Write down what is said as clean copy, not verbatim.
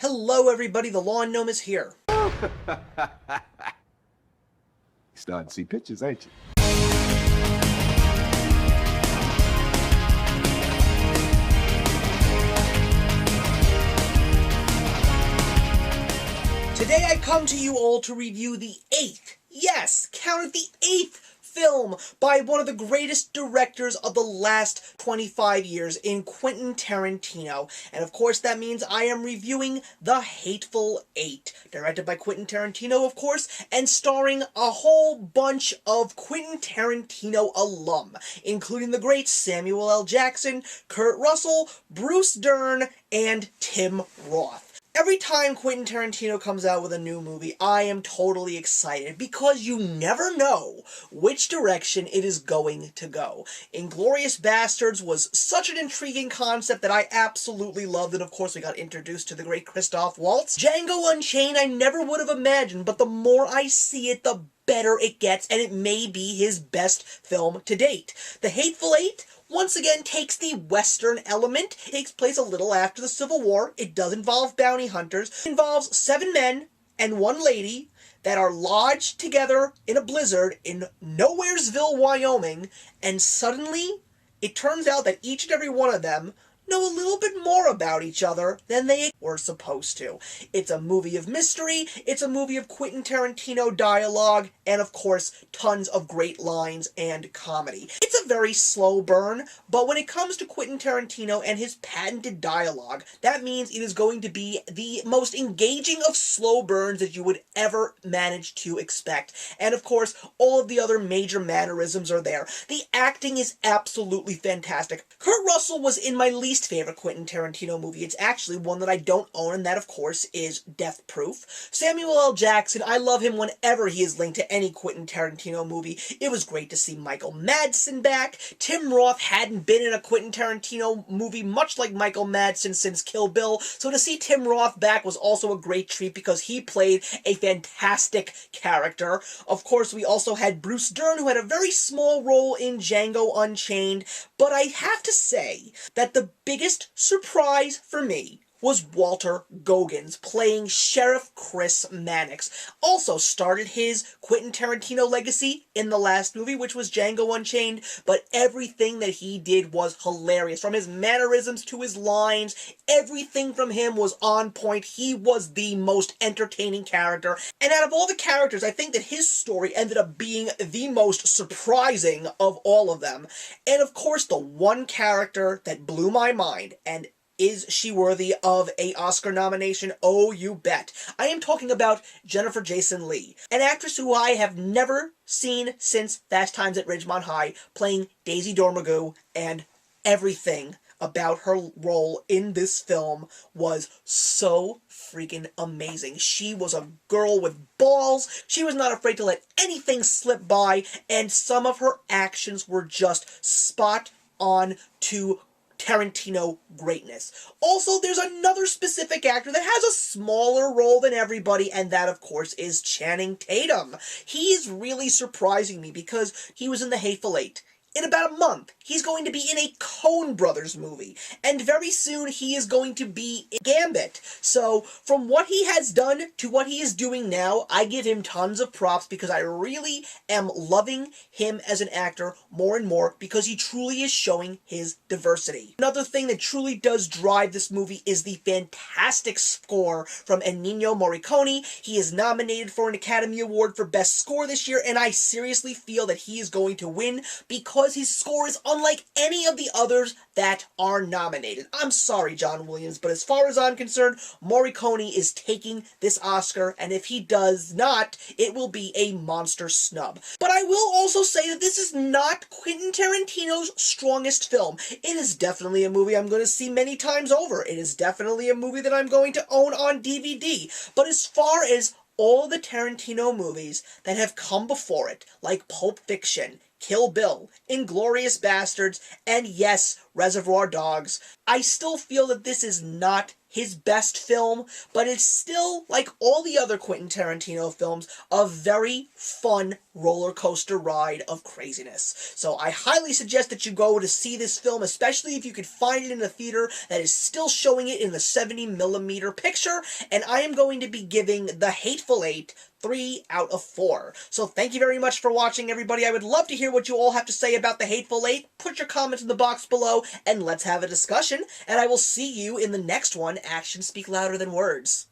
Hello everybody, the Lawn Gnome is here. You starting to see pictures, ain't you? Today I come to you all to review the 8th, yes, count it, the 8th film by one of the greatest directors of the last 25 years in Quentin Tarantino. And of course that means I am reviewing The Hateful Eight, directed by Quentin Tarantino, of course, and starring a whole bunch of Quentin Tarantino alum, including the great Samuel L. Jackson, Kurt Russell, Bruce Dern, and Tim Roth. Every time Quentin Tarantino comes out with a new movie, I am totally excited because you never know which direction it is going to go. Inglourious Basterds was such an intriguing concept that I absolutely loved, and of course we got introduced to the great Christoph Waltz. Django Unchained I never would have imagined, but the more I see it, the better it gets, and it may be his best film to date. The Hateful Eight once again takes the Western element, takes place a little after the Civil War. It does involve bounty hunters. It involves 7 men and 1 lady that are lodged together in a blizzard in Nowheresville, Wyoming, and suddenly it turns out that each and every one of them know a little bit more about each other than they were supposed to. It's a movie of mystery, it's a movie of Quentin Tarantino dialogue, and of course, tons of great lines and comedy. It's a very slow burn, but when it comes to Quentin Tarantino and his patented dialogue, that means it is going to be the most engaging of slow burns that you would ever manage to expect. And of course, all of the other major mannerisms are there. The acting is absolutely fantastic. Kurt Russell was in my least favorite Quentin Tarantino movie. It's actually one that I don't own, and that, of course, is Death Proof. Samuel L. Jackson, I love him whenever he is linked to any Quentin Tarantino movie. It was great to see Michael Madsen back. Tim Roth hadn't been in a Quentin Tarantino movie, much like Michael Madsen, since Kill Bill, so to see Tim Roth back was also a great treat because he played a fantastic character. Of course, we also had Bruce Dern, who had a very small role in Django Unchained, but I have to say that the biggest surprise for me was Walter Goggins playing Sheriff Chris Mannix. Also started his Quentin Tarantino legacy in the last movie, which was Django Unchained, but everything that he did was hilarious. From his mannerisms to his lines, everything from him was on point. He was the most entertaining character, and out of all the characters, I think that his story ended up being the most surprising of all of them. And of course, the one character that blew my mind, and is she worthy of an Oscar nomination? Oh, you bet. I am talking about Jennifer Jason Leigh, an actress who I have never seen since Fast Times at Ridgemont High, playing Daisy Dormagoo, and everything about her role in this film was so freaking amazing. She was a girl with balls. She was not afraid to let anything slip by, and some of her actions were just spot on to Tarantino greatness. Also, there's another specific actor that has a smaller role than everybody, and that, of course, is Channing Tatum. He's really surprising me because he was in The Hateful Eight. In about a month, he's going to be in a Coen Brothers movie, and very soon he is going to be in Gambit. So, from what he has done to what he is doing now, I give him tons of props because I really am loving him as an actor more and more because he truly is showing his diversity. Another thing that truly does drive this movie is the fantastic score from Ennio Morricone. He is nominated for an Academy Award for Best Score this year, and I seriously feel that he is going to win because his score is unlike any of the others that are nominated. I'm sorry, John Williams, but as far as I'm concerned, Morricone is taking this Oscar, and if he does not, it will be a monster snub. But I will also say that this is not Quentin Tarantino's strongest film. It is definitely a movie I'm going to see many times over. It is definitely a movie that I'm going to own on DVD. But as far as all the Tarantino movies that have come before it, like Pulp Fiction, Kill Bill, Inglourious Basterds, and yes, Reservoir Dogs, I still feel that this is not his best film, but it's still, like all the other Quentin Tarantino films, a very fun roller coaster ride of craziness. So I highly suggest that you go to see this film, especially if you could find it in a theater that is still showing it in the 70mm picture, and I am going to be giving The Hateful Eight 3 out of 4. So thank you very much for watching, everybody. I would love to hear what you all have to say about The Hateful Eight. Put your comments in the box below, and let's have a discussion, and I will see you in the next one. Actions speak louder than words.